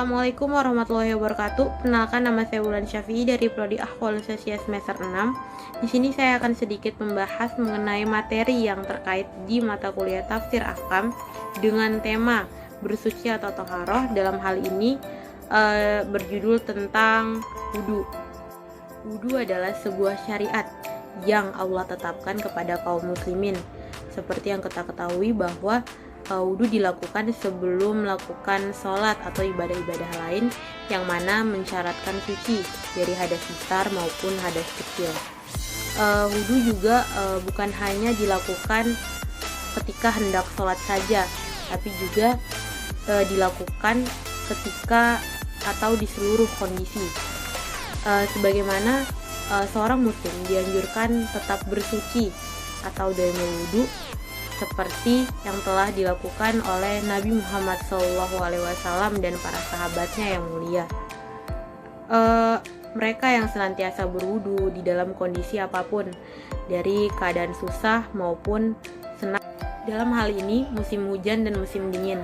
Assalamualaikum warahmatullahi wabarakatuh. Perkenalkan, nama saya Wulan Syafi'i dari Prodi Ahwal Sosial semester 6. Di sini saya akan sedikit membahas mengenai materi yang terkait di mata kuliah Tafsir Ahkam dengan tema bersuci atau toharoh. Dalam hal ini berjudul tentang wudu. Wudu adalah sebuah syariat yang Allah tetapkan kepada kaum muslimin. Seperti yang kita ketahui bahwa wudu dilakukan sebelum melakukan sholat atau ibadah-ibadah lain yang mana mensyaratkan suci dari hadas besar maupun hadas kecil. Wudu juga bukan hanya dilakukan ketika hendak sholat saja, tapi juga dilakukan ketika atau di seluruh kondisi. Sebagaimana seorang muslim dianjurkan tetap bersuci atau daimul wudu seperti yang telah dilakukan oleh Nabi Muhammad SAW dan para sahabatnya yang mulia. Mereka yang senantiasa berwudu di dalam kondisi apapun, dari keadaan susah maupun senang. Dalam hal ini musim hujan dan musim dingin.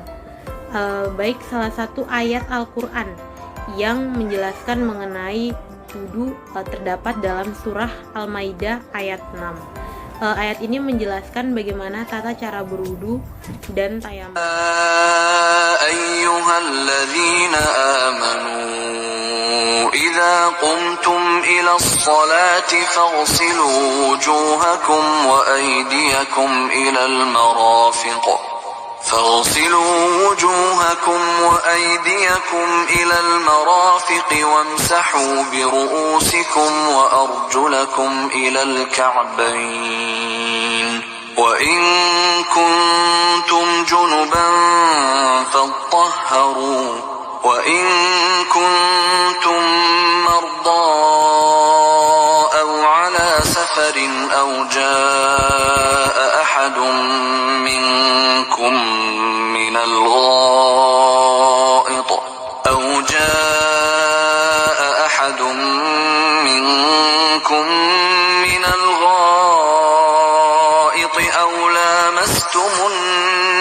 Baik salah satu ayat Al-Quran yang menjelaskan mengenai wudu terdapat dalam surah Al-Maidah ayat 6. Ayat ini menjelaskan bagaimana tata cara berwudu dan tayamum. Ayyuhalladzina amanu idza qumtum ila sholati faghsilu wujuhakum wa aydiyakum ila al-marafiq فاغسلوا وجوهكم وأيديكم إلى المرافق وامسحوا برؤوسكم وأرجلكم إلى الكعبين وإن كنتم جنبا فاطهروا وإن كنتم مرضى أو على سفر أو جاء أحد منكم من الغائط أو لامستم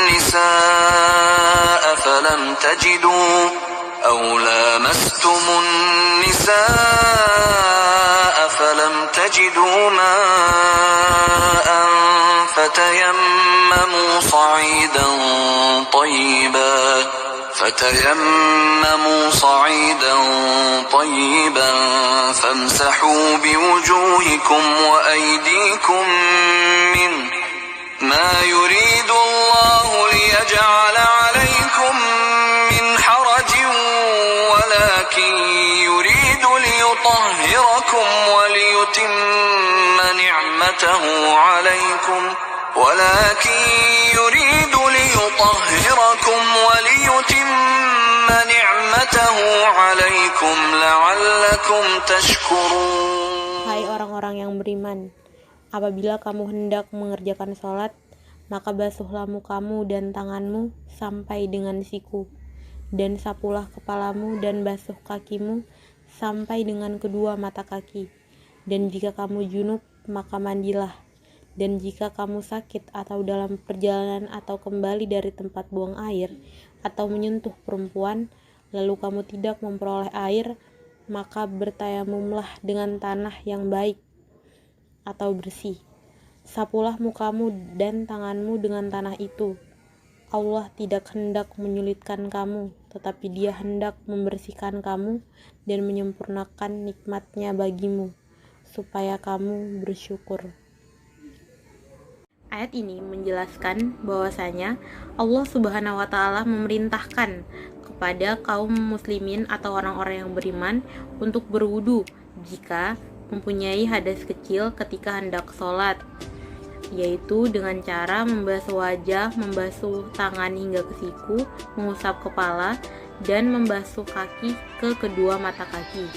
النساء فلم تجدوا ماء فتيمموا صعيدا طيبا فامسحوا بوجوهكم وأيديكم منه ما يريد الله ليجعل عليكم من حرج ولكن يريد ليطهركم وليتم نعمته عليكم لعلكم تشكرون. Hai orang-orang yang beriman, apabila kamu hendak mengerjakan sholat, maka basuhlah mukamu dan tanganmu sampai dengan siku, dan sapulah kepalamu dan basuh kakimu sampai dengan kedua mata kaki. Dan jika kamu junub, maka mandilah. Dan jika kamu sakit atau dalam perjalanan atau kembali dari tempat buang air atau menyentuh perempuan, lalu kamu tidak memperoleh air, maka bertayamumlah dengan tanah yang baik atau bersih. Sapulah mukamu dan tanganmu dengan tanah itu. Allah tidak hendak menyulitkan kamu, tetapi Dia hendak membersihkan kamu dan menyempurnakan nikmat-Nya bagimu, supaya kamu bersyukur. Ayat ini menjelaskan bahwasanya Allah Subhanahu wa Ta'ala memerintahkan kepada kaum muslimin atau orang-orang yang beriman untuk berwudu jika mempunyai hadas kecil ketika hendak sholat, yaitu dengan cara membasuh wajah, membasuh tangan hingga ke siku, mengusap kepala, dan membasuh kaki ke kedua mata kaki.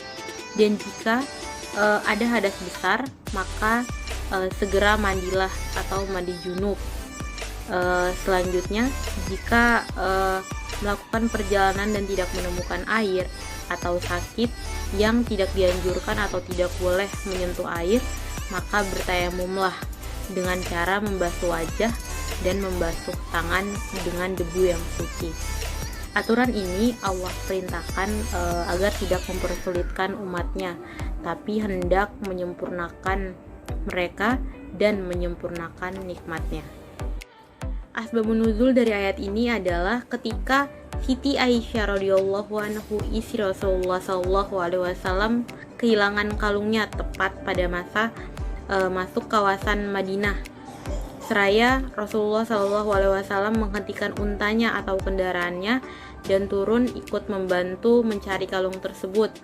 Dan jika ada hadas besar, maka segera mandilah atau mandi junub. Selanjutnya, jika melakukan perjalanan dan tidak menemukan air atau sakit yang tidak dianjurkan atau tidak boleh menyentuh air, maka bertayamumlah dengan cara membasuh wajah dan membasuh tangan dengan debu yang suci. Aturan ini Allah perintahkan agar tidak mempersulitkan umatnya, tapi hendak menyempurnakan mereka dan menyempurnakan nikmatnya. Asbabun nuzul dari ayat ini adalah ketika Siti Aisyah radhiyallahu anhu istri Rasulullah sallallahu alaihi wasallam kehilangan kalungnya tepat pada masa masuk kawasan Madinah. Seraya Rasulullah sallallahu alaihi wasallam menghentikan untanya atau kendaraannya dan turun ikut membantu mencari kalung tersebut.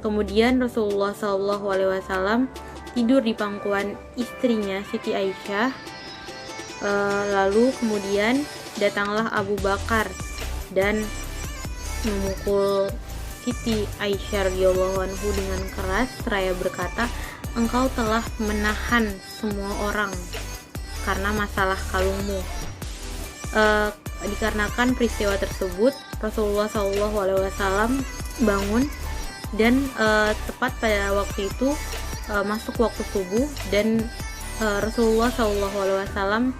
Kemudian Rasulullah sallallahu alaihi wasallam tidur di pangkuan istrinya Siti Aisyah. Lalu kemudian datanglah Abu Bakar dan memukul Siti Aisyah radhiyallahu anhu dengan keras seraya berkata, "Engkau telah menahan semua orang karena masalah kalungmu." Dikarenakan peristiwa tersebut, Rasulullah SAW bangun dan tepat pada waktu itu masuk waktu subuh dan Rasulullah SAW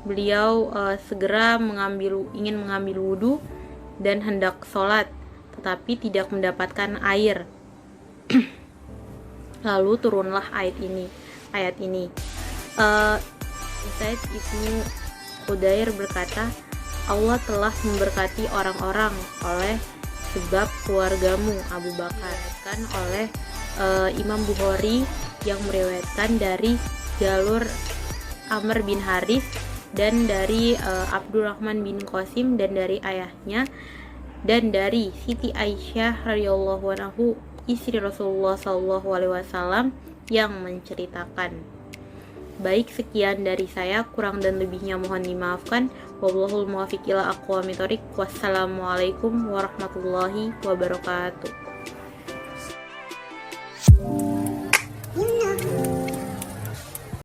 beliau segera ingin mengambil wudhu dan hendak sholat, tetapi tidak mendapatkan air. Lalu turunlah ayat ini. Usaid Ibnu Khudair berkata, Allah telah memberkati orang-orang oleh sebab keluargamu Abu Bakar. Kan oleh Imam Bukhari yang meriwayatkan dari jalur Amr bin Harith dan dari Abdurrahman bin Qasim dan dari ayahnya dan dari Siti Aisyah radhiyallahu anhu istri Rasulullah sallallahu alaihi wasallam yang menceritakan. Baik, sekian dari saya, kurang dan lebihnya mohon dimaafkan. Wallahul muwaffiq ila aqwamit thoriq. Wassalamualaikum warahmatullahi wabarakatuh.